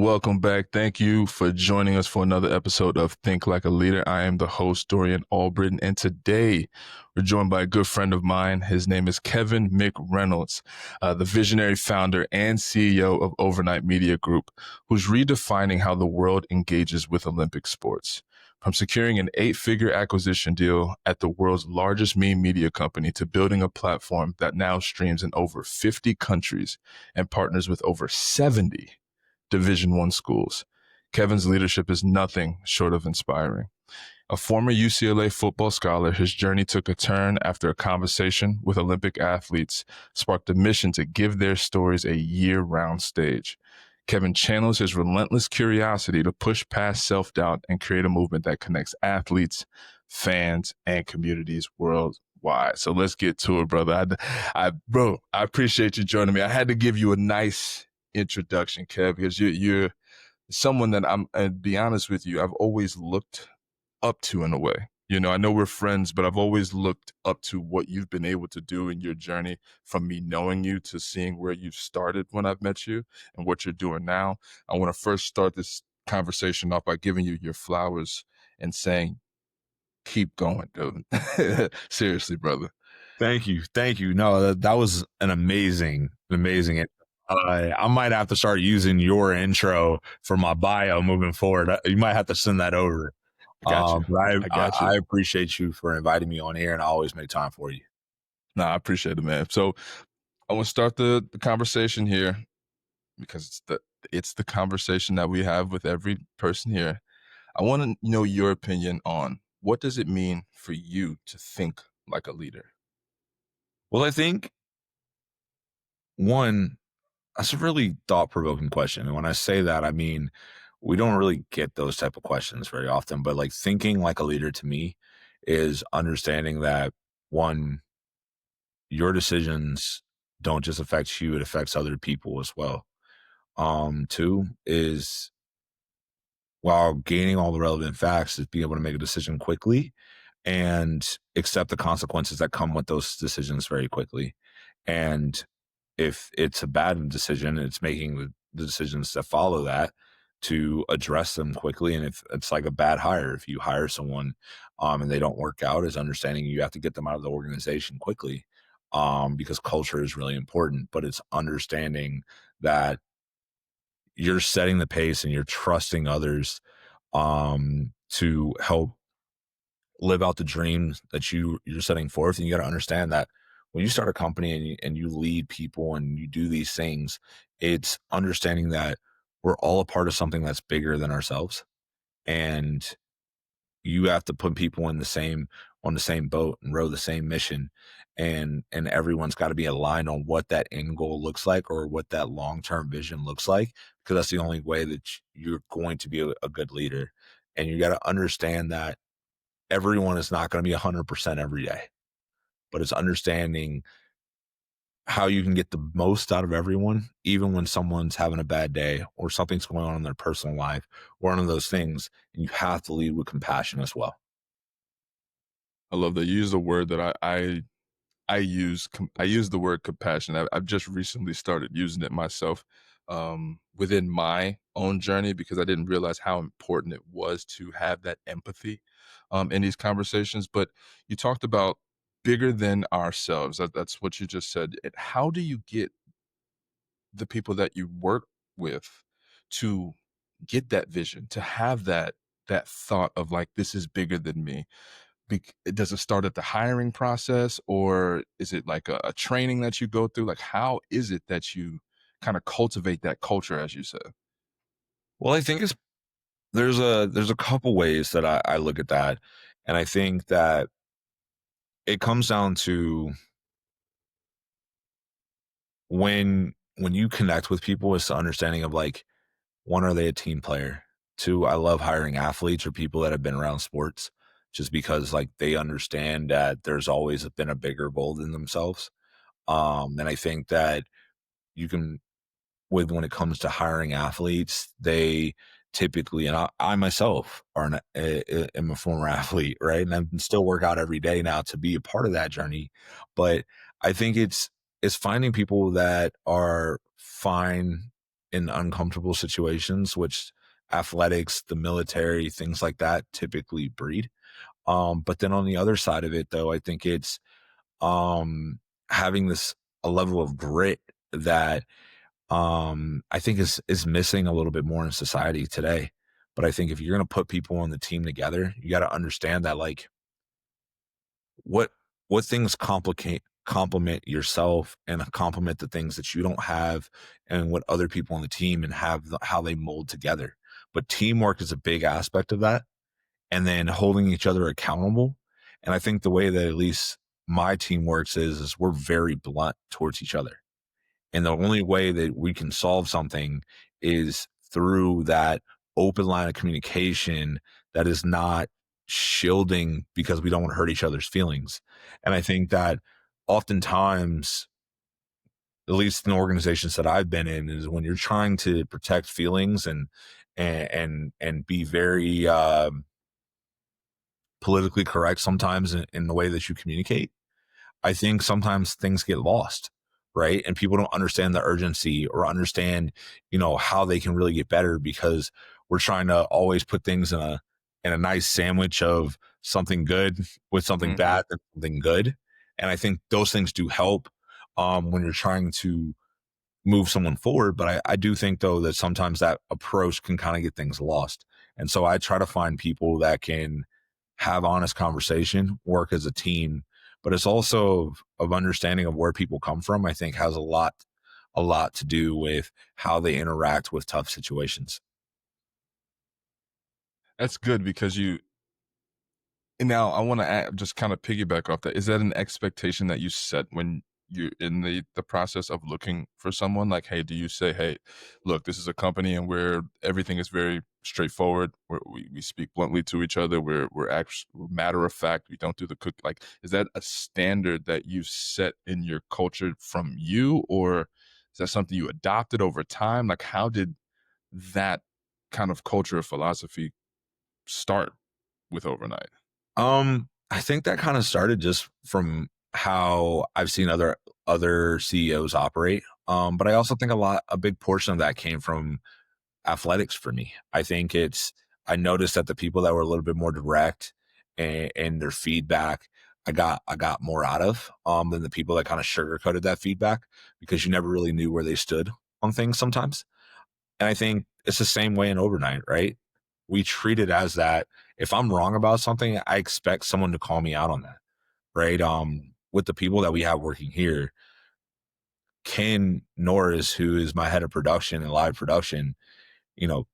welcome back. Thank you for joining us for another episode of Think Like a Leader. I am the host, Dorian, and today we're joined by a good friend of mine. His name is Kevin McReynolds, the visionary founder and CEO of Overnight Media Group, who's redefining how the world engages with Olympic sports. From securing an 8-figure acquisition deal at the world's largest meme media company to building a platform that now streams in over 50 countries and partners with over 70 Division I schools. Kevin's leadership is nothing short of inspiring. A former UCLA football scholar, his journey took a turn after a conversation with Olympic athletes sparked a mission to give their stories a year-round stage. Kevin channels his relentless curiosity to push past self-doubt and create a movement that connects athletes, fans, and communities worldwide. So let's get to it, brother. I appreciate you joining me. I had to give you a nice introduction, Kev, because you're someone that and be honest with you, I've always looked up to in a way. You know, I know we're friends, but I've always looked up to what you've been able to do in your journey, from me knowing you to seeing where you've started when I've met you and what you're doing now. I want to first start this conversation off by giving you your flowers and saying, keep going, dude. Seriously, brother. Thank you. No, that was an amazing. I might have to start using your intro for my bio moving forward. You might have to send that over. I got you. But I appreciate you for inviting me on here, and I always make time for you. No, I appreciate it, man. So I want to start the conversation here because it's the conversation that we have with every person here. I want to know your opinion on what does it mean for you to think like a leader? Well, I think one, that's a really thought-provoking question. And when I say that, I mean, we don't really get those type of questions very often, but like thinking like a leader to me is understanding that one, your decisions don't just affect you, it affects other people as well. Two is, while gaining all the relevant facts, is being able to make a decision quickly and accept the consequences that come with those decisions very quickly. And if it's a bad decision, it's making the decisions that follow that to address them quickly. And if it's like a bad hire, if you hire someone and they don't work out, is understanding you have to get them out of the organization quickly because culture is really important. But it's understanding that you're setting the pace and you're trusting others to help live out the dreams that you're setting forth. And you got to understand that when you start a company and you lead people and you do these things, it's understanding that we're all a part of something that's bigger than ourselves. And you have to put people on the same boat and row the same mission. And everyone's got to be aligned on what that end goal looks like or what that long-term vision looks like, because that's the only way that you're going to be a good leader. And you got to understand that everyone is not going to be 100% every day, but it's understanding how you can get the most out of everyone, even when someone's having a bad day or something's going on in their personal life, or one of those things. And you have to lead with compassion as well. I love that you use a word that I use. I use the word compassion. I've just recently started using it myself within my own journey, because I didn't realize how important it was to have that empathy in these conversations. But you talked about bigger than ourselves. That's what you just said. How do you get the people that you work with to get that vision, to have that thought of like, this is bigger than me? Does it start at the hiring process, or is it like a training that you go through? Like, how is it that you kind of cultivate that culture, as you said? Well, I think there's a couple ways that I look at that. And I think that it comes down to when you connect with people, it's the understanding of like, one, are they a team player? Two, I love hiring athletes or people that have been around sports, just because like they understand that there's always been a bigger goal than themselves. And I think that you can, when it comes to hiring athletes, they typically, and I myself am a former athlete, right? And I still work out every day now to be a part of that journey. But I think it's finding people that are fine in uncomfortable situations, which athletics, the military, things like that typically breed. But then on the other side of it, though, I think it's um, having this a level of grit that I think is missing a little bit more in society today. But I think if you're going to put people on the team together, you got to understand that like what what things complement yourself and complement the things that you don't have and what other people on the team and how they mold together. But teamwork is a big aspect of that, and then holding each other accountable. And I think the way that at least my team works is we're very blunt towards each other. And the only way that we can solve something is through that open line of communication that is not shielding because we don't want to hurt each other's feelings. And I think that oftentimes, at least in organizations that I've been in, is when you're trying to protect feelings and be very politically correct sometimes in the way that you communicate, I think sometimes things get lost, right? And people don't understand the urgency or understand, how they can really get better because we're trying to always put things in a nice sandwich of something good with something Mhm. bad and something good. And I think those things do help when you're trying to move someone forward. But I do think though that sometimes that approach can kind of get things lost. And so I try to find people that can have honest conversation, work as a team, but it's also of understanding of where people come from, I think has a lot to do with how they interact with tough situations. That's good because you and now I wanna just kinda piggyback off that. Is that an expectation that you set when you're in the process of looking for someone? Like, hey, do you say, "Hey, look, this is a company and where everything is very straightforward, we speak bluntly to each other, we're matter of fact, we don't do the cook," like, is that a standard that you've set in your culture from you, or is that something you adopted over time? Like, how did that kind of culture or philosophy start with Overnight? I think that kind of started just from how I've seen other CEOs operate. But I also think a big portion of that came from athletics for me. I noticed that the people that were a little bit more direct and their feedback, I got more out of than the people that kind of sugarcoated that feedback because you never really knew where they stood on things sometimes. And I think it's the same way in overnight, right? We treat it as that. If I'm wrong about something, I expect someone to call me out on that, right? With the people that we have working here, Ken Norris, who is my head of production and live production, you know,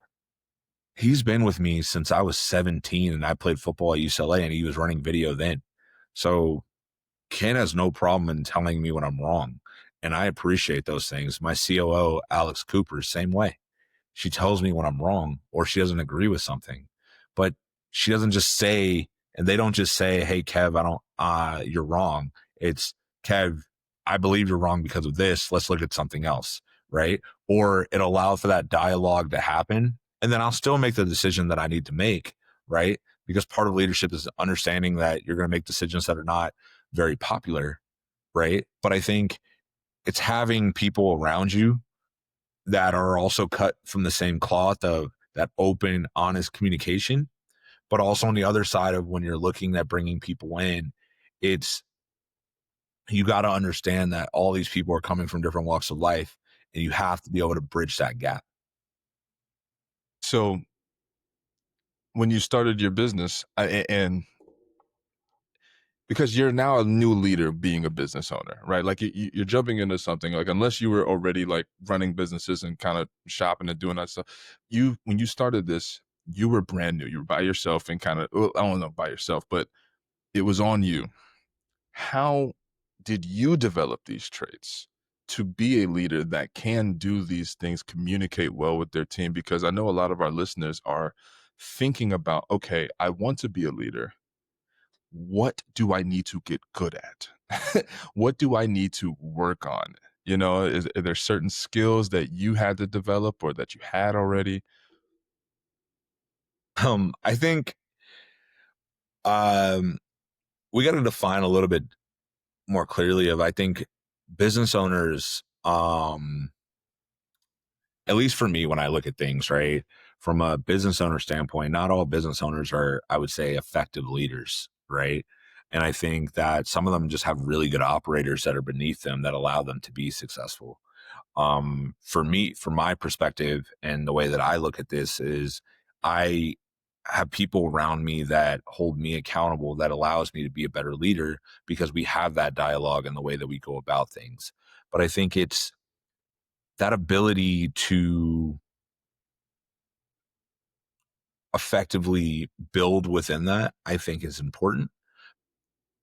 he's been with me since I was 17 and I played football at UCLA and he was running video then. So Ken has no problem in telling me when I'm wrong. And I appreciate those things. My COO, Alex Cooper, same way. She tells me when I'm wrong or she doesn't agree with something. But she doesn't just say, and they don't just say, "Hey, Kev, I don't, you're wrong." It's, "Kev, I believe you're wrong because of this. Let's look at something else." Right. Or it allows for that dialogue to happen. And then I'll still make the decision that I need to make. Right. Because part of leadership is understanding that you're going to make decisions that are not very popular. Right. But I think it's having people around you that are also cut from the same cloth of that open, honest communication. But also on the other side of when you're looking at bringing people in, it's you got to understand that all these people are coming from different walks of life and you have to be able to bridge that gap. So when you started your business, and because you're now a new leader being a business owner, right? Like you're jumping into something like unless you were already like running businesses and kind of shopping and doing that stuff, you when you started this, you were brand new. You were by yourself and kind of well, I don't know by yourself, but it was on you. How did you develop these traits to be a leader that can do these things, communicate well with their team? Because I know a lot of our listeners are thinking about, okay, I want to be a leader. What do I need to get good at? What do I need to work on? Are there certain skills that you had to develop or that you had already? I think um, we got to define a little bit more clearly of I think business owners at least for me, when I look at things, right, from a business owner standpoint, not all business owners are, I would say, effective leaders, right? And I think that some of them just have really good operators that are beneath them that allow them to be successful. For me, from my perspective, and the way that I look at this is I have people around me that hold me accountable, that allows me to be a better leader because we have that dialogue and the way that we go about things. But I think it's that ability to effectively build within that, I think is important.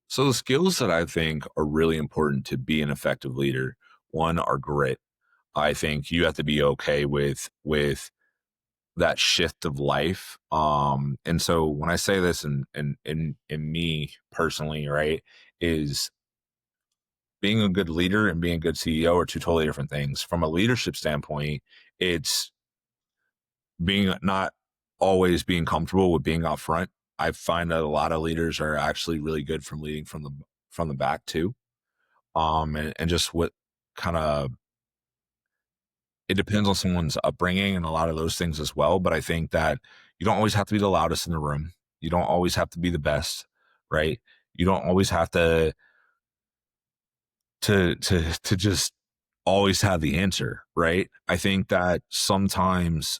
So the skills that I think are really important to be an effective leader, one are grit. I think you have to be okay with that shift of life. And so when I say this in me personally, right, is being a good leader and being a good CEO are two totally different things. From a leadership standpoint, it's being not always being comfortable with being out front. I find that a lot of leaders are actually really good from leading from the back too. And just what kind of it depends on someone's upbringing and a lot of those things as well. But I think that you don't always have to be the loudest in the room. You don't always have to be the best, right? You don't always have to just always have the answer, right? I think that sometimes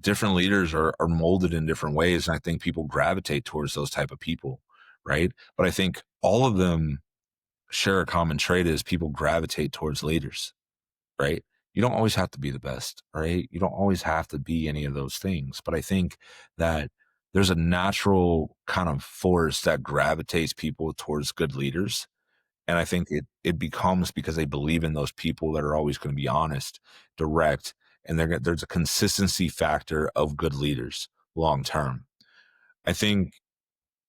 different leaders are molded in different ways, and I think people gravitate towards those type of people, right? But I think all of them share a common trait is people gravitate towards leaders, right? You don't always have to be the best, right? You don't always have to be any of those things. But I think that there's a natural kind of force that gravitates people towards good leaders. And I think it becomes because they believe in those people that are always going to be honest, direct, and there's a consistency factor of good leaders long term. I think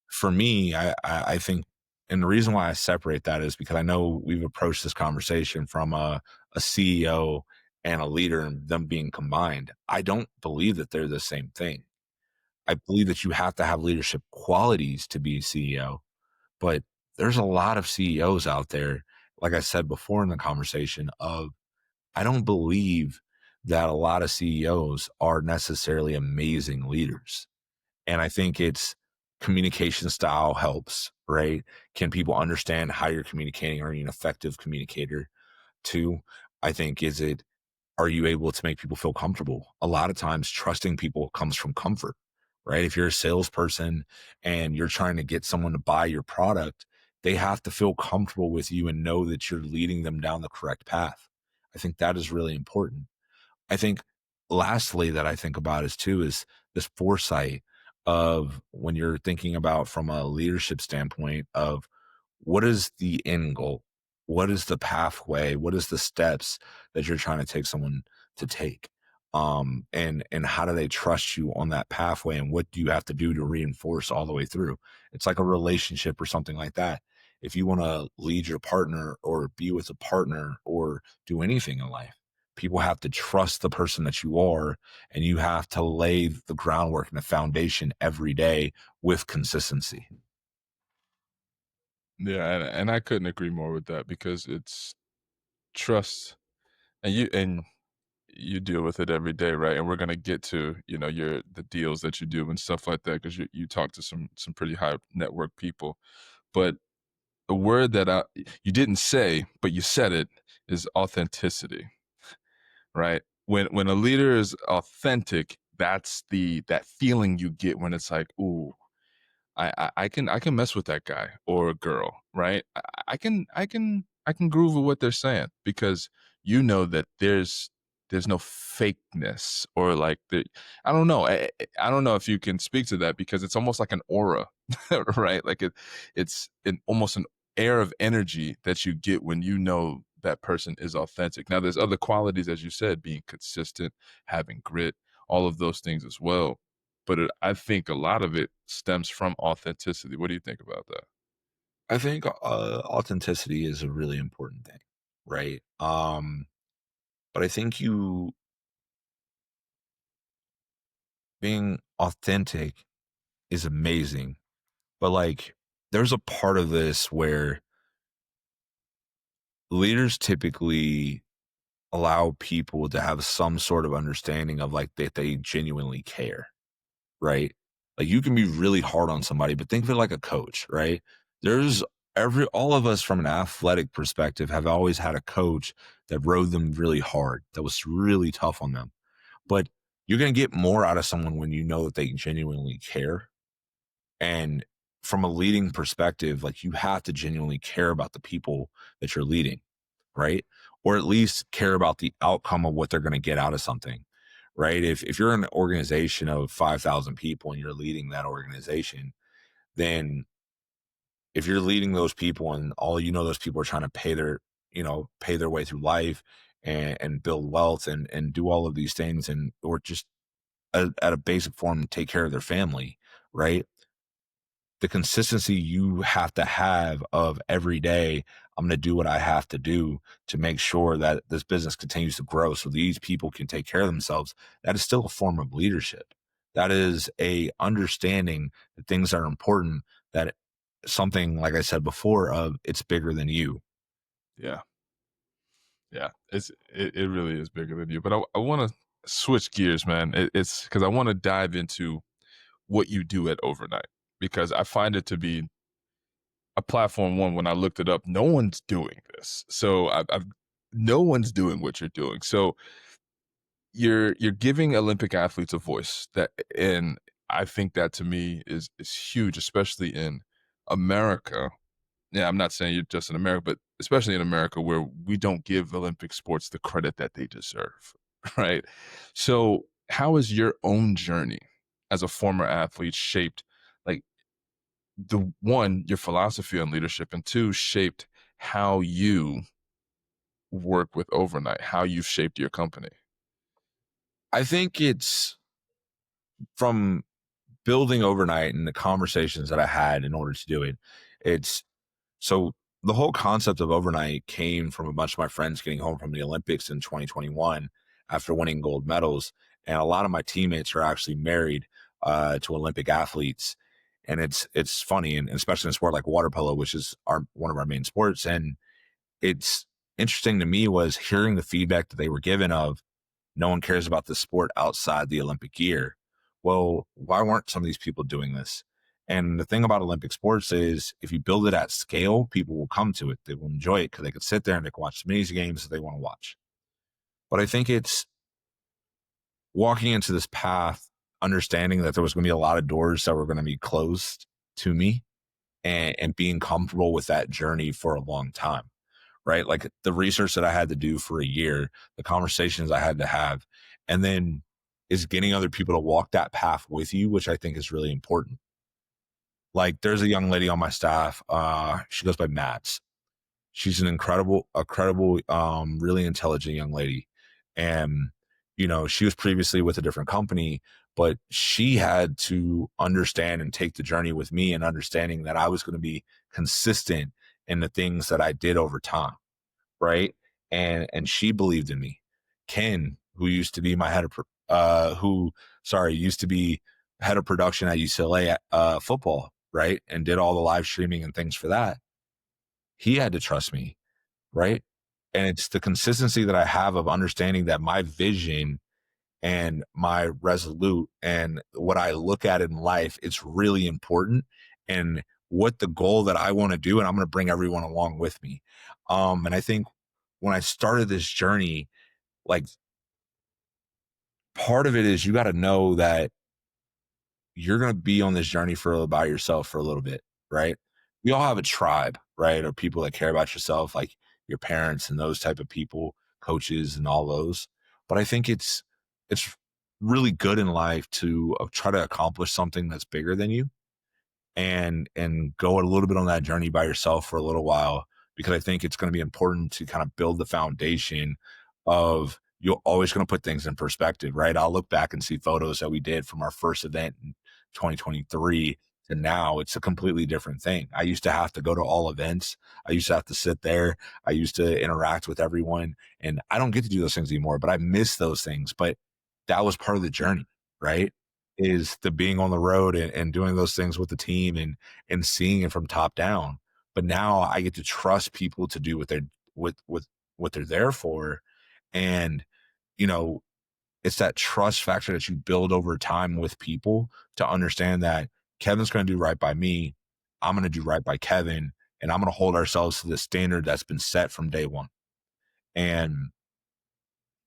for me, I think, and the reason why I separate that is because I know we've approached this conversation from a CEO and a leader and them being combined. I don't believe that they're the same thing. I believe that you have to have leadership qualities to be a CEO, but there's a lot of CEOs out there, like I said before in the conversation, of I don't believe that a lot of CEOs are necessarily amazing leaders. And I think it's communication style helps, right? Can people understand how you're communicating? Are you an effective communicator? Two, I think, is it, are you able to make people feel comfortable? A lot of times, trusting people comes from comfort, right? If you're a salesperson and you're trying to get someone to buy your product, they have to feel comfortable with you and know that you're leading them down the correct path. I think that is really important. I think lastly that I think about is too is this foresight of when you're thinking about from a leadership standpoint of what is the end goal? What is the pathway? What is the steps that you're trying to take someone to take? And how do they trust you on that pathway? And what do you have to do to reinforce all the way through? It's like a relationship or something like that. If you want to lead your partner or be with a partner or do anything in life, people have to trust the person that you are, and you have to lay the groundwork and the foundation every day with consistency. Yeah, and I couldn't agree more with that because it's trust, and you deal with it every day, right? And we're gonna get to, your the deals that you do and stuff like that because you talk to some pretty high network people. But the word that you didn't say, but you said it, is authenticity, right? When a leader is authentic, that's that feeling you get when it's like, ooh, I can mess with that guy or girl, right? I can groove with what they're saying because you know that there's no fakeness or like I don't know. I don't know if you can speak to that because it's almost like an aura, right? Like it's almost an air of energy that you get when you know that person is authentic. Now there's other qualities, as you said, being consistent, having grit, all of those things as well, but I think a lot of it stems from authenticity. What do you think about that? I think authenticity is a really important thing, right? But I think you being authentic is amazing, but like there's a part of this where leaders typically allow people to have some sort of understanding of like that they genuinely care, right? Like you can be really hard on somebody, but think of it like a coach, right? There's all of us from an athletic perspective have always had a coach that rode them really hard, that was really tough on them. But you're going to get more out of someone when you know that they genuinely care. And from a leading perspective, like you have to genuinely care about the people that you're leading, right? Or at least care about the outcome of what they're going to get out of something, right? If you're an organization of 5,000 people and you're leading that organization, then if you're leading those people and all you know those people are trying to pay their way through life and build wealth and do all of these things and or just at a basic form take care of their family, right? The consistency you have to have of every day, I'm going to do what I have to do to make sure that this business continues to grow so these people can take care of themselves. That is still a form of leadership. That is a understanding that things are important, that something, like I said before, of it's bigger than you. Yeah. Yeah. It really is bigger than you. But I want to switch gears, man. It's because I want to dive into what you do at Overnight because I find it to be a platform. One, when I looked it up, no one's doing this. So I've no one's doing what you're doing. So you're giving Olympic athletes a voice that, and I think that to me is huge, especially in America. Yeah, I'm not saying you're just in America, but especially in America where we don't give Olympic sports the credit that they deserve, right? So, how has your own journey as a former athlete shaped, like, the one, your philosophy on leadership, and two, shaped how you work with Overnight, how you've shaped your company? I think it's from building overnight and the conversations that I had in order to do it. It's so the whole concept of overnight came from a bunch of my friends getting home from the Olympics in 2021 after winning gold medals. And a lot of my teammates are actually married to Olympic athletes. And it's funny, and especially in a sport like water polo, which is one of our main sports. And it's interesting to me was hearing the feedback that they were given of no one cares about the sport outside the Olympic year. Well, why weren't some of these people doing this? And the thing about Olympic sports is if you build it at scale, people will come to it. They will enjoy it because they could sit there and they can watch the mini games that they want to watch. But I think it's walking into this path, understanding that there was going to be a lot of doors that were going to be closed to me and being comfortable with that journey for a long time, right? Like the research that I had to do for a year, the conversations I had to have, and then is getting other people to walk that path with you, which I think is really important. Like there's a young lady on my staff. She goes by Mads. She's an incredible, really intelligent young lady. And, she was previously with a different company, but she had to understand and take the journey with me and understanding that I was going to be consistent in the things that I did over time. Right. And she believed in me. Ken, who used to be my head of, used to be head of production at UCLA football, right. And did all the live streaming and things for that. He had to trust me, right? And it's the consistency that I have of understanding that my vision and my resolute and what I look at in life, it's really important. And what the goal that I want to do, and I'm going to bring everyone along with me. And I think when I started this journey, like part of it is you got to know that you're going to be on this journey by yourself for a little bit, right? We all have a tribe, right? Or people that care about yourself, like your parents and those type of people, coaches and all those. But I think it's really good in life to try to accomplish something that's bigger than you and go a little bit on that journey by yourself for a little while because I think it's going to be important to kind of build the foundation of you're always going to put things in perspective, right? I'll look back and see photos that we did from our first event in 2023 to now. It's a completely different thing. I used to have to go to all events. I used to have to sit there. I used to interact with everyone, and I don't get to do those things anymore, but I miss those things. But that was part of the journey, right? Is the being on the road and doing those things with the team and seeing it from top down. But now I get to trust people to do what they're with what they're there for. And, you know, it's that trust factor that you build over time with people to understand that Kevin's going to do right by me. I'm going to do right by Kevin. And I'm going to hold ourselves to the standard that's been set from day one. And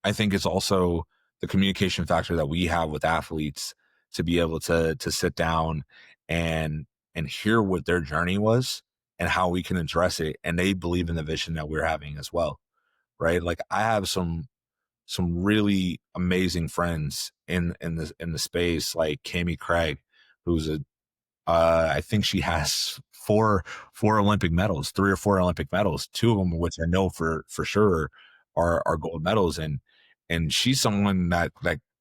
I think it's also the communication factor that we have with athletes to be able to sit down and hear what their journey was and how we can address it. And they believe in the vision that we're having as well. Right. Like I have some really amazing friends in the space, like Cami Craig, who's a I think she has four Olympic medals, 3 or 4 Olympic medals, two of them which I know for sure are gold medals, and she's someone that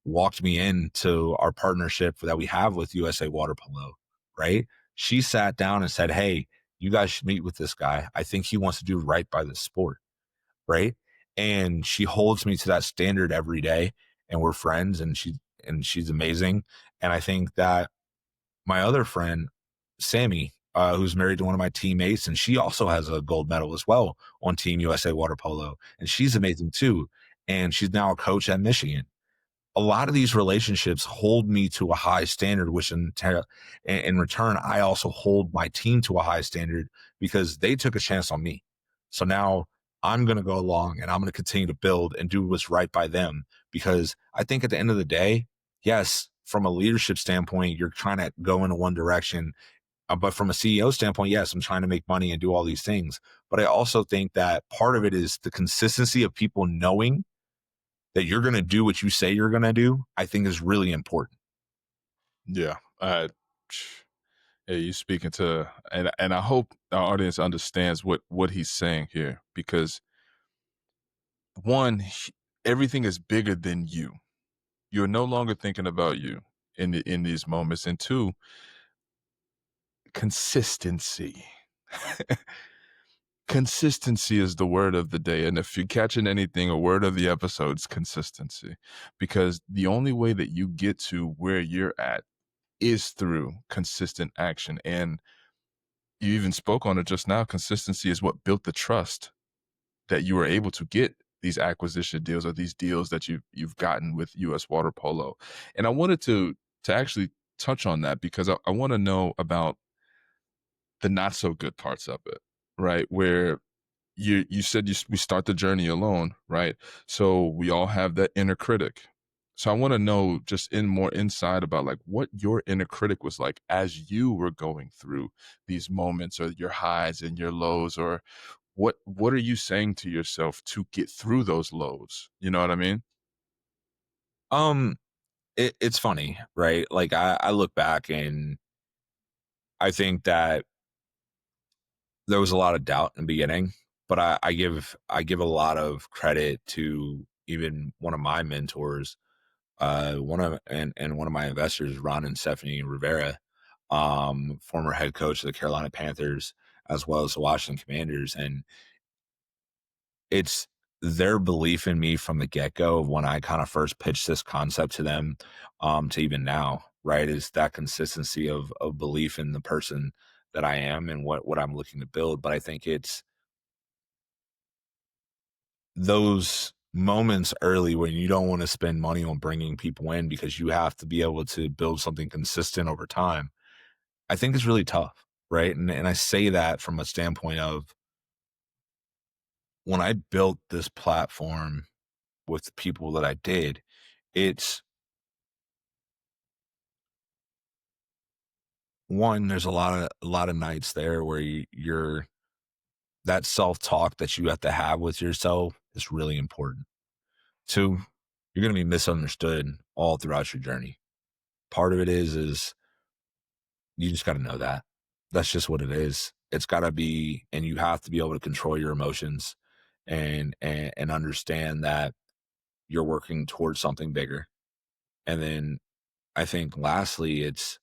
walked me into our partnership that we have with USA Water Polo, right? She sat down and said, "Hey, you guys should meet with this guy. I think he wants to do right by the sport." Right? And she holds me to that standard every day, and we're friends, and she's amazing. And I think that my other friend, Sammy, who's married to one of my teammates, and she also has a gold medal as well on Team USA Water Polo, and she's amazing too. And she's now a coach at Michigan. A lot of these relationships hold me to a high standard, which in return, I also hold my team to a high standard because they took a chance on me. So now I'm going to go along and I'm going to continue to build and do what's right by them because I think at the end of the day, yes, from a leadership standpoint, you're trying to go in one direction. But from a CEO standpoint, yes, I'm trying to make money and do all these things. But I also think that part of it is the consistency of people knowing that you're going to do what you say you're going to do, I think is really important. Yeah. Yeah, you speaking to, and I hope our audience understands what he's saying here because one, everything is bigger than you. You're no longer thinking about you in these moments, and two, consistency. Consistency is the word of the day, and if you're catching anything, a word of the episode is consistency, because the only way that you get to where you're at is through consistent action. And you even spoke on it just now. Consistency is what built the trust that you were able to get these acquisition deals or these deals that you've gotten with US Water Polo. And I wanted to actually touch on that because I want to know about the not so good parts of it, right? Where you said we start the journey alone, right? So we all have that inner critic. So I want to know just in more inside about like what your inner critic was like as you were going through these moments or your highs and your lows, or what are you saying to yourself to get through those lows? You know what I mean? Um, it's funny, right? Like I look back and I think that there was a lot of doubt in the beginning, but I give a lot of credit to even one of my mentors, one of and one of my investors, Ron and Stephanie Rivera, former head coach of the Carolina Panthers as well as the Washington Commanders, and it's their belief in me from the get-go of when I kind of first pitched this concept to them, to even now, right? Is that consistency of belief in the person that I am and what I'm looking to build. But I think it's those moments early when you don't want to spend money on bringing people in because you have to be able to build something consistent over time. I think is really tough, right? And I say that from a standpoint of when I built this platform with the people that I did, it's one, there's a lot of nights there where you're that self-talk that you have to have with yourself is really important. Two, you're gonna be misunderstood all throughout your journey. Part of it is you just gotta know that. That's just what it is. It's gotta be, and you have to be able to control your emotions and understand that you're working towards something bigger. And then I think lastly, it's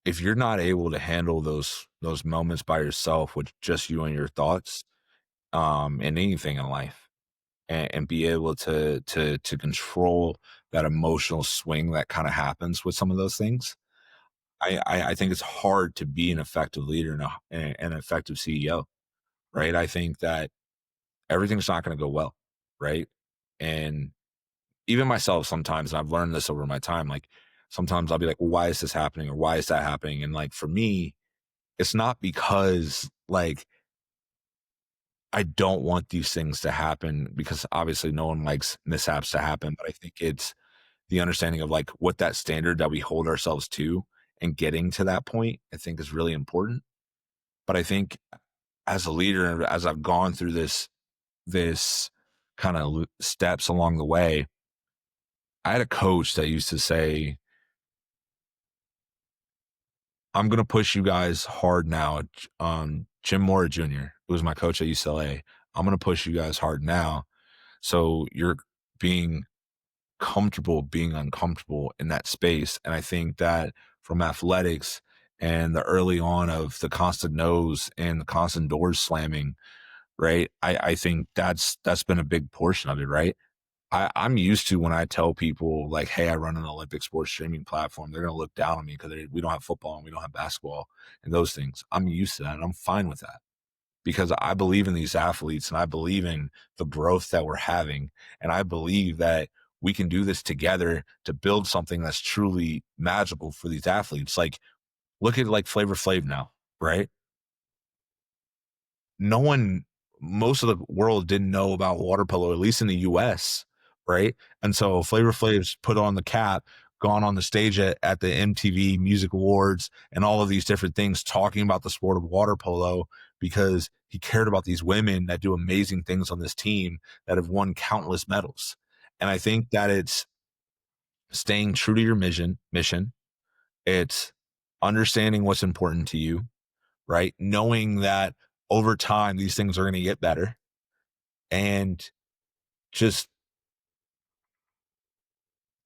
if you're not able to handle those moments by yourself with just you and your thoughts, in anything in life, and be able to control that emotional swing that kind of happens with some of those things, I think it's hard to be an effective leader and an effective CEO, right? I think that everything's not going to go well, right? And even myself sometimes, and I've learned this over my time, like sometimes I'll be like, well, why is this happening or why is that happening? And like for me, it's not because like I don't want these things to happen because obviously no one likes mishaps to happen, but I think it's the understanding of like what that standard that we hold ourselves to and getting to that point, I think is really important. But I think as a leader, as I've gone through this kind of steps along the way, I had a coach that used to say, I'm going to push you guys hard now. Jim Mora Jr., who was my coach at UCLA. I'm going to push you guys hard now. So you're being comfortable being uncomfortable in that space. And I think that from athletics and the early on of the constant no's and the constant doors slamming, right? I think that's been a big portion of it, right? I'm used to when I tell people like, hey, I run an Olympic sports streaming platform, they're gonna look down on me because we don't have football and we don't have basketball and those things. I'm used to that and I'm fine with that because I believe in these athletes and I believe in the growth that we're having. And I believe that we can do this together to build something that's truly magical for these athletes. Like, look at like Flavor Flav now, right? No one, most of the world didn't know about water polo, at least in the US, right? And so Flavor Flav's put on the cap, gone on the stage at the MTV Music Awards and all of these different things, talking about the sport of water polo because he cared about these women that do amazing things on this team that have won countless medals. And I think that it's staying true to your mission. It's understanding what's important to you, right? Knowing that over time these things are going to get better and just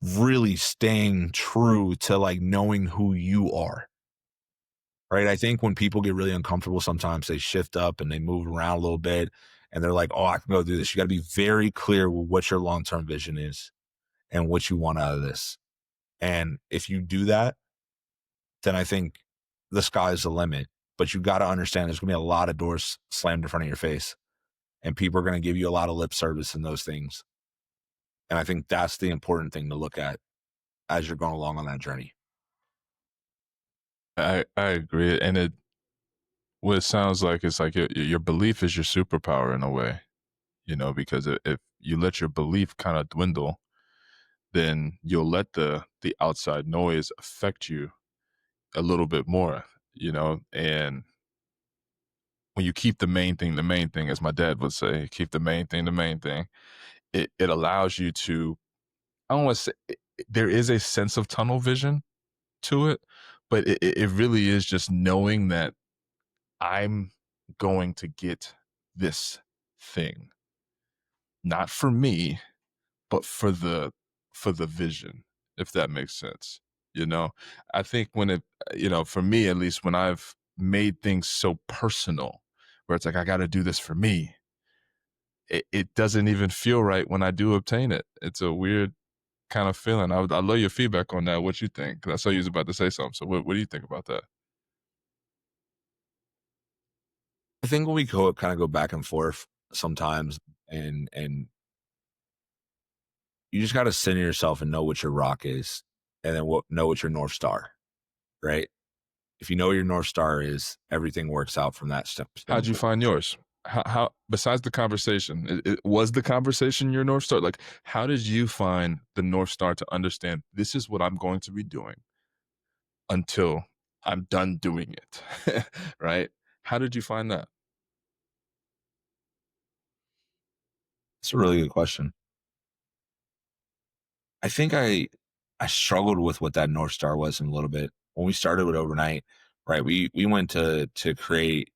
really staying true to like knowing who you are. Right. I think when people get really uncomfortable, sometimes they shift up and they move around a little bit and they're like, oh, I can go do this. You got to be very clear with what your long term vision is and what you want out of this. And if you do that, then I think the sky's the limit. But you got to understand there's going to be a lot of doors slammed in front of your face and people are going to give you a lot of lip service and those things. And I think that's the important thing to look at as you're going along on that journey. I agree, and what it sounds like is like your belief is your superpower in a way, because if you let your belief kind of dwindle, then you'll let the outside noise affect you a little bit more, and when you keep the main thing, as my dad would say, keep the main thing, it allows you to, I don't want to say, there is a sense of tunnel vision to it, but it really is just knowing that I'm going to get this thing, not for me, but for the vision, if that makes sense. You know, I think when for me at least, when I've made things so personal, where it's like I got to do this for me, it doesn't even feel right when I do obtain it. It's a weird kind of feeling. I love your feedback on that. What you think? Because I saw you was about to say something. So what do you think about that? I think when we go kind of go back and forth sometimes and you just got to center yourself and know what your rock is and then know what your North Star, right? If you know what your North Star is, everything works out from that How'd you standpoint. find yours? How besides the conversation, was the conversation your North Star? Like, how did you find the North Star to understand this is what I'm going to be doing until I'm done doing it? Right? How did you find that? It's a really good question. I think I struggled with what that North Star was in a little bit. When we started with overnight, right? We went to create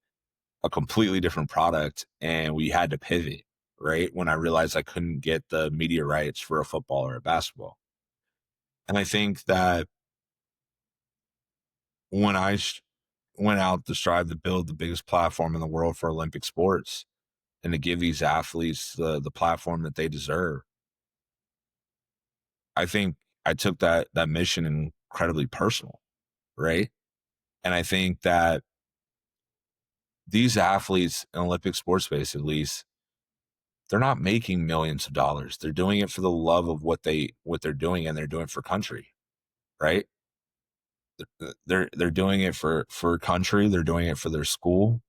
a completely different product and we had to pivot, right? When I realized I couldn't get the media rights for a football or a basketball. And I think that when went out to strive to build the biggest platform in the world for Olympic sports and to give these athletes the platform that they deserve, I think I took that mission incredibly personal, right? And I think that these athletes in Olympic sports space, at least, they're not making millions of dollars. They're doing it for the love of what they're doing, and they're doing it for country, right? They're doing it for country. They're doing it for their school,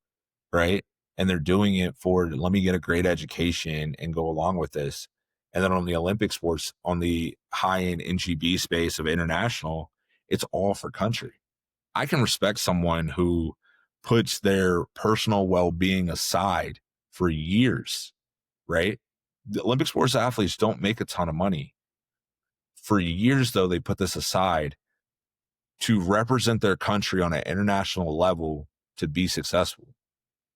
right? And they're doing it for, let me get a great education and go along with this. And then on the Olympic sports, on the high end NGB space of international, it's all for country. I can respect someone who puts their personal well being aside for years, right? The Olympic sports athletes don't make a ton of money. For years, though, they put this aside to represent their country on an international level to be successful.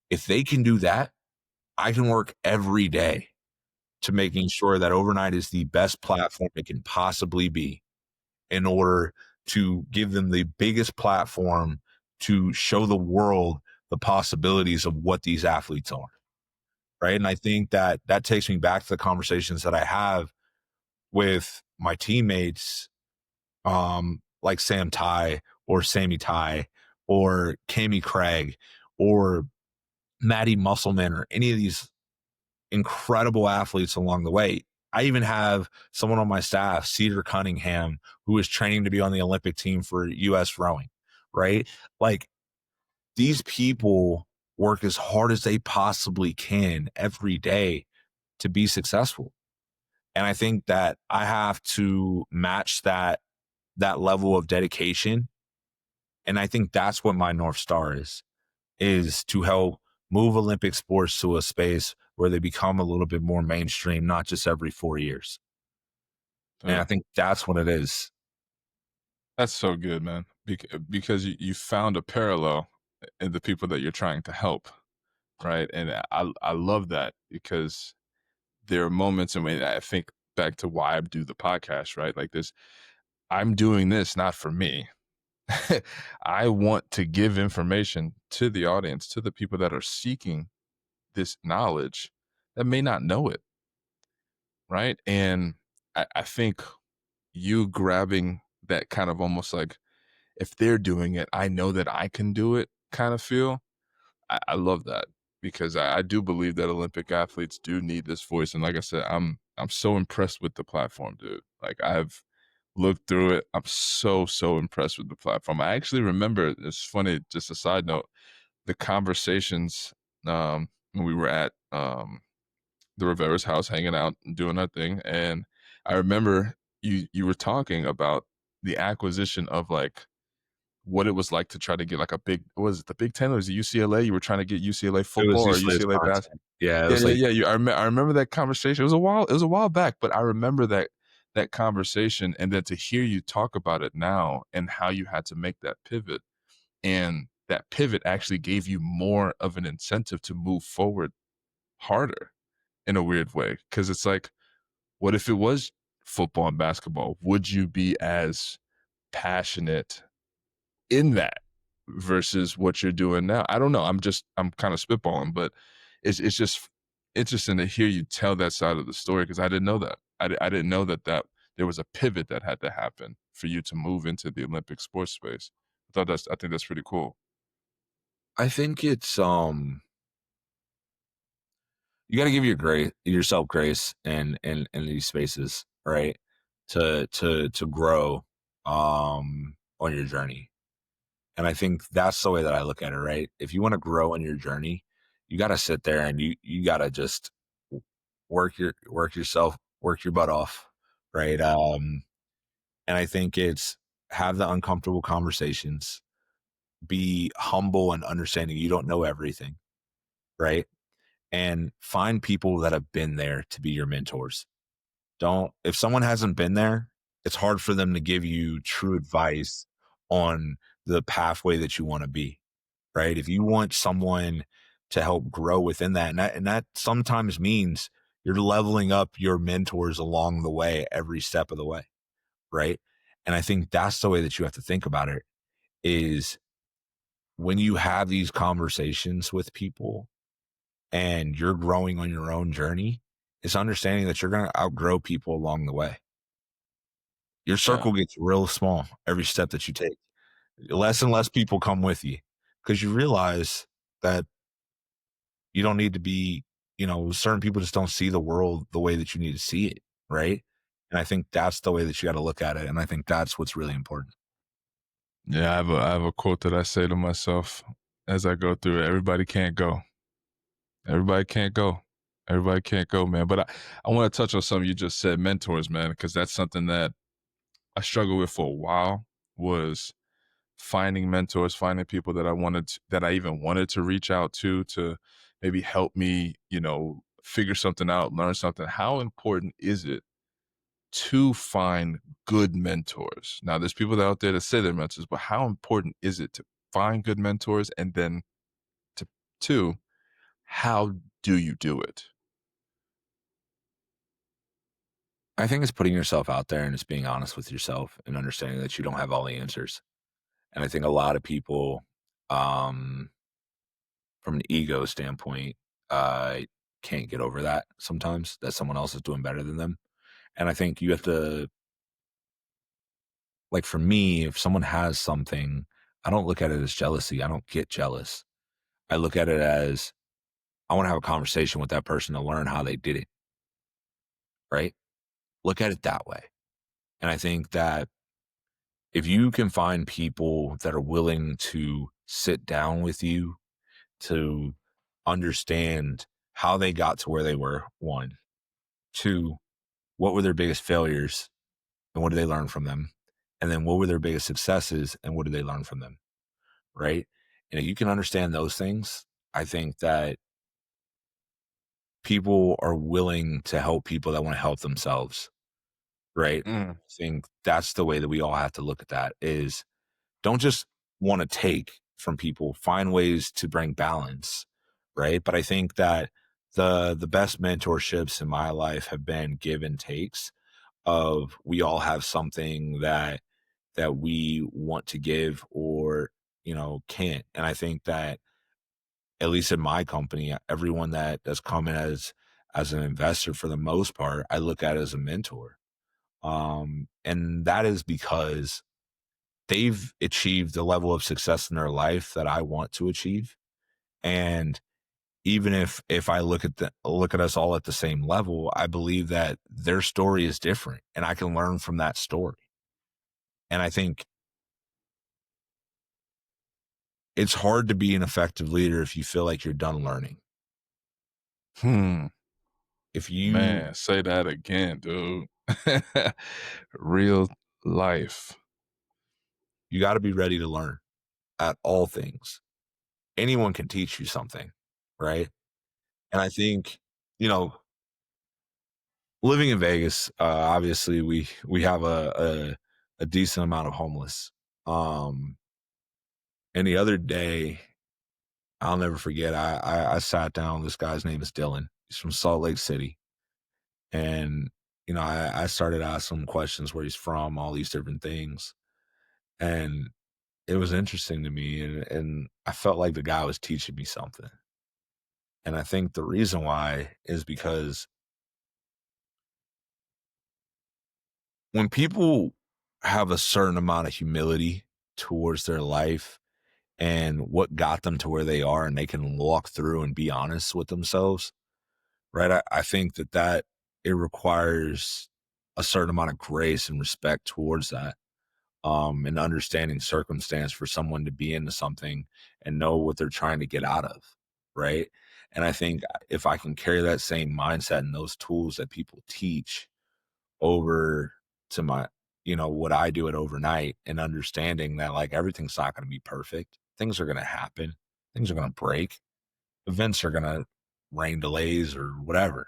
If they can do that, I can work every day to making sure that Overnight is the best platform it can possibly be in order to give them the biggest platform to show the world the possibilities of what these athletes are. Right. And I think that that takes me back to the conversations that I have with my teammates, like Sam Ty or Sammy Ty or Cami Craig or Maddie Musselman or any of these incredible athletes along the way. I even have someone on my staff, Cedar Cunningham, who is training to be on the Olympic team for US rowing, right? Like, these people work as hard as they possibly can every day to be successful. And I think that I have to match that level of dedication. And I think that's what my North Star is to help move Olympic sports to a space where they become a little bit more mainstream, not just every 4 years. And I Uh, think that's what it is. that's so good, man. Because you found a parallel in the people that you're trying to help, right? And I love that because there are moments, and when I think back to why I do the podcast, right? Like this, I'm doing this not for me. I want to give information to the audience, to the people that are seeking this knowledge that may not know it, right? And I think you grabbing that kind of almost like, if they're doing it, I know that I can do it kind of feel. I love that because I do believe that Olympic athletes do need this voice. And like I said, I'm so impressed with the platform, dude. Like I've looked through it. I'm so impressed with the platform. I actually remember, it's funny, just a side note, the conversations when we were at the Rivera's house hanging out and doing our thing. And I remember you were talking about the acquisition of like what it was like to try to get like a big, was it the Big Ten or was it UCLA? You were trying to get UCLA It football was or usually UCLA basketball? Wisconsin. Yeah, it Yeah, was like, yeah, yeah. I remember that conversation. It was a while back, but I remember that conversation, and then to hear you talk about it now and how you had to make that pivot, and that pivot actually gave you more of an incentive to move forward harder in a weird way. Because it's like, what if it was football and basketball? Would you be as passionate in that versus what you're doing now? I don't know. I'm kind of spitballing, but it's just interesting to hear you tell that side of the story because I didn't know that. I didn't know that there was a pivot that had to happen for you to move into the Olympic sports space. I think that's pretty cool. I think it's you got to give yourself grace in these spaces, right? To grow on your journey. And I think that's the way that I look at it, right? If you want to grow in your journey, you got to sit there and you got to just work your butt off, right? And I think it's have the uncomfortable conversations, be humble and understanding you don't know everything, right? And find people that have been there to be your mentors. Don't, if someone hasn't been there, it's hard for them to give you true advice on the pathway that you want to be, right? If you want someone to help grow within that, and that sometimes means you're leveling up your mentors along the way, every step of the way, right? And I think that's the way that you have to think about it is when you have these conversations with people and you're growing on your own journey, it's understanding that you're going to outgrow people along the way. Your Yeah, circle gets real small every step that you take. Less and less people come with you because you realize that you don't need to be certain people just don't see the world the way that you need to see it, right? And I think that's the way that you got to look at it, and I think that's what's really important. Yeah, I have a quote that I say to myself as I go through it. Everybody can't go. Everybody can't go. Everybody can't go, man. But I want to touch on something you just said, mentors, man, because that's something that I struggled with for a while was finding mentors, finding people that that I even wanted to reach out to maybe help me, figure something out, learn something. How important is it to find good mentors? Now, there's people out there that say they're mentors, but how important is it to find good mentors? And then to two, how do you do it? I think it's putting yourself out there and it's being honest with yourself and understanding that you don't have all the answers. And I think a lot of people, um, from an ego standpoint, uh, can't get over that sometimes that someone else is doing better than them. And I think you have to, like for me, if someone has something, I don't look at it as jealousy. I don't get jealous. I look at it as I want to have a conversation with that person to learn how they did it, right? Look at it that way. And I think that if you can find people that are willing to sit down with you to understand how they got to where they were, one, two, what were their biggest failures and what did they learn from them? And then what were their biggest successes and what did they learn from them? Right. And if you can understand those things, I think that people are willing to help people that want to help themselves. Right. Mm. I think that's the way that we all have to look at that is don't just want to take from people, find ways to bring balance. Right. But I think that the best mentorships in my life have been give and takes of we all have something that we want to give or can't. And I think that at least in my company, everyone that has come in as an investor for the most part, I look at as a mentor. And that is because they've achieved the level of success in their life that I want to achieve. And even if I look at us all at the same level, I believe that their story is different and I can learn from that story. And I think it's hard to be an effective leader if you feel like you're done learning. Hmm. If you Man, say that again, dude. Real life. you got to be ready to learn at all things. Anyone can teach you something, right? And I think, you know, living in Vegas, obviously we have a decent amount of homeless. Um, and the other day, I'll never forget. I sat down. This guy's name is Dylan. He's from Salt Lake City, and I started asking him questions where he's from, all these different things, and it was interesting to me, and I felt like the guy was teaching me something. And I think the reason why is because when people have a certain amount of humility towards their life and what got them to where they are, and they can walk through and be honest with themselves, right? I think that it requires a certain amount of grace and respect towards that, and understanding circumstance for someone to be into something and know what they're trying to get out of, right? And I think if I can carry that same mindset and those tools that people teach over to my, what I do at overnight and understanding that like everything's not going to be perfect. Things are going to happen. Things are going to break. Events are going to rain delays or whatever.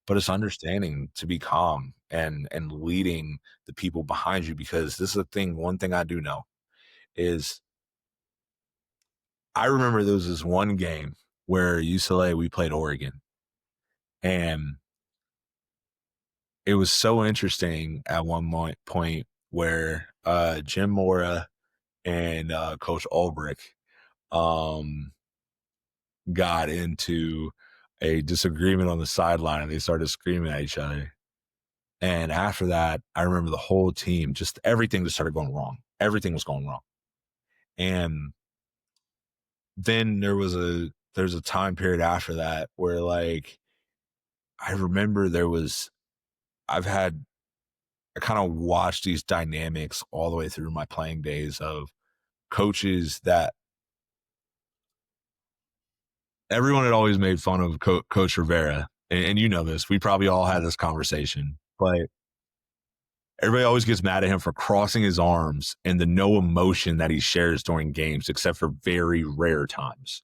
But it's understanding to be calm and leading the people behind you because this is the thing. One thing I do know is I remember there was this one game where UCLA we played Oregon, and it was so interesting at one point where Jim Mora and Coach Ulbrich um, got into a disagreement on the sideline and they started screaming at each other. And after that, I remember the whole team, just everything just started going wrong. Everything was going wrong. And then there was there's a time period after that where like I remember I've had I kind of watched these dynamics all the way through my playing days of coaches that everyone had always made fun of Coach Rivera. And you know this, we probably all had this conversation, but everybody always gets mad at him for crossing his arms and the no emotion that he shares during games, except for very rare times.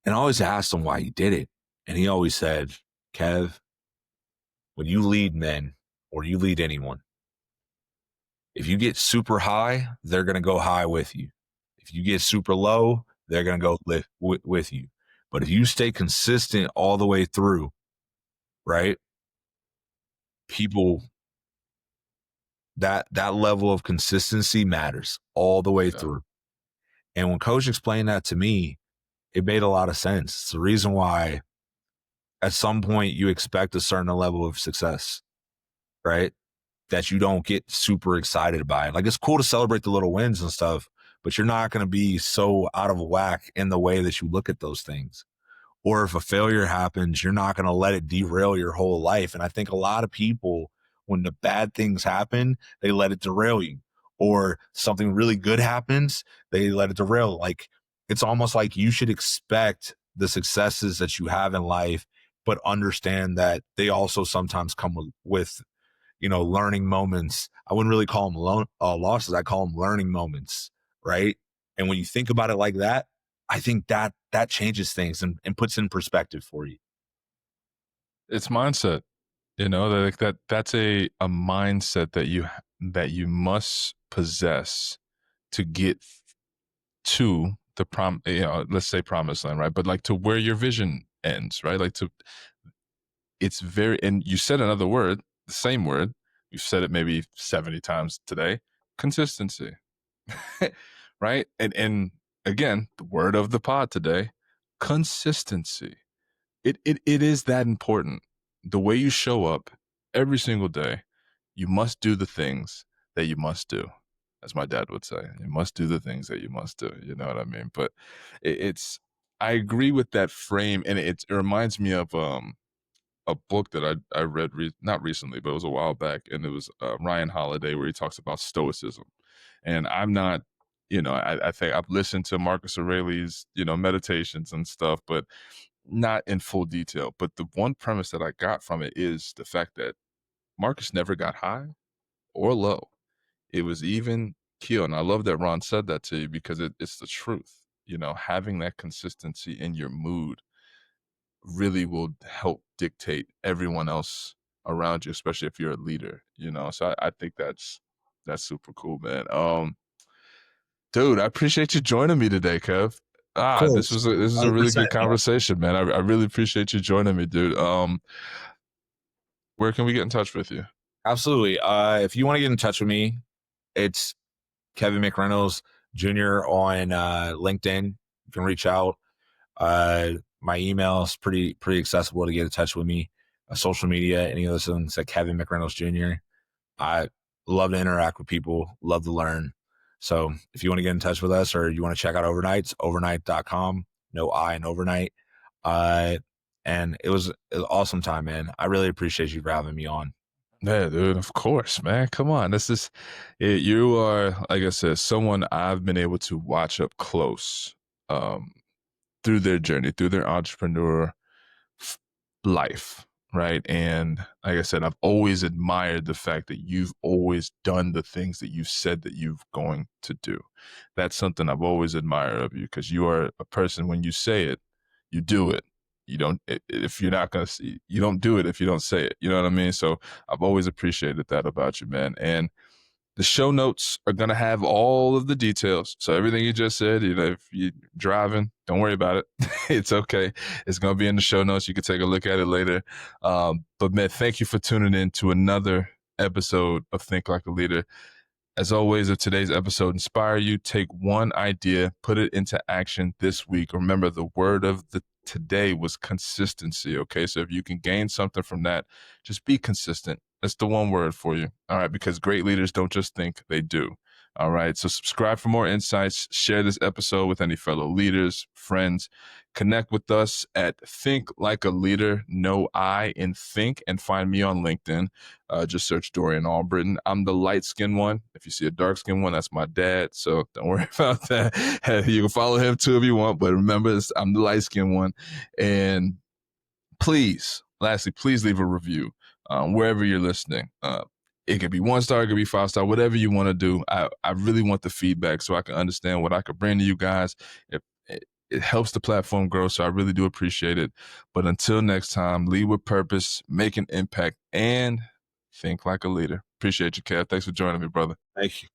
And I always asked him why he did it. And he always said, Kev, when you lead men or you lead anyone, if you get super high, they're going to go high with you. If you get super low, they're going to go with you. But if you stay consistent all the way through, right? People, that level of consistency matters all the way through. And when Coach explained that to me, it made a lot of sense. It's the reason why at some point you expect a certain level of success, right? That you don't get super excited by it. Like, it's cool to celebrate the little wins and stuff, but you're not going to be so out of whack in the way that you look at those things. Or if a failure happens, you're not going to let it derail your whole life. And I think a lot of people, when the bad things happen, they let it derail you. Or something really good happens, they let it derail. Like, it's almost like you should expect the successes that you have in life, but understand that they also sometimes come with learning moments. I wouldn't really call them losses. I call them learning moments, right? And when you think about it like that, I think that changes things and puts in perspective for you. It's mindset, that's a mindset that you must possess to get to the let's say promised land, right? But like to where your vision ends, right? It's very, and you said another word, the same word, you've said it maybe 70 times today, consistency. Right? And again, the word of the pod today, consistency. It is that important. The way you show up every single day, you must do the things that you must do. As my dad would say, you must do the things that you must do. You know what I mean? But I agree with that frame, and it reminds me of a book that I read not recently, but it was a while back, and it was Ryan Holiday, where he talks about stoicism. And I'm not, I think I've listened to Marcus Aurelius, meditations and stuff, but not in full detail. But the one premise that I got from it is the fact that Marcus never got high or low. It was even keel. And I love that Ron said that to you, because it's the truth. Having that consistency in your mood really will help dictate everyone else around you, especially if you're a leader, So I think that's super cool, man. Dude, I appreciate you joining me today, Kev. Of This course. was a really 100%, good conversation, man. I really appreciate you joining me, dude. Where can we get in touch with you? Absolutely. If you want to get in touch with me, it's Kevin McReynolds Jr. on LinkedIn. You can reach out. My email is pretty accessible to get in touch with me. Social media, any of those things, at Kevin McReynolds Jr. I love to interact with people, love to learn. So if you want to get in touch with us, or you want to check out Overnights, overnight.com, no I in overnight. And it was an awesome time, man. I really appreciate you for having me on. Yeah, dude, of course, man. Come on. You are, like I said, someone I've been able to watch up close um, through their journey, through their entrepreneur life, right? And like I said, I've always admired the fact that you've always done the things that you've said that you're going to do. That's something I've always admired of you, because you are a person, when you say it, you do it. You don't, if you're not going to see, you don't do it if you don't say it. You know what I mean? So I've always appreciated that about you, man. And the show notes are going to have all of the details. So everything you just said, if you're driving, don't worry about it. It's okay. It's going to be in the show notes. You can take a look at it later. But man, thank you for tuning in to another episode of Think Like a Leader. As always, if today's episode inspired you, take one idea, put it into action this week. Remember, the word of the today was consistency. Okay. So if you can gain something from that, just be consistent. That's the one word for you. All right. Because great leaders don't just think, they do. All right. So subscribe for more insights. Share this episode with any fellow leaders, friends. Connect with us at Think Like a Leader, no I in Think, and find me on LinkedIn. Just search Dorian Albritton. I'm the light-skinned one. If you see a dark-skinned one, that's my dad. So don't worry about that. You can follow him too if you want, but remember, I'm the light-skinned one. And lastly, please leave a review wherever you're listening. It could be 1 star, it could be 5 star, whatever you want to do. I really want the feedback so I can understand what I could bring to you guys. It helps the platform grow, so I really do appreciate it. But until next time, lead with purpose, make an impact, and think like a leader. Appreciate you, Kev. Thanks for joining me, brother. Thank you.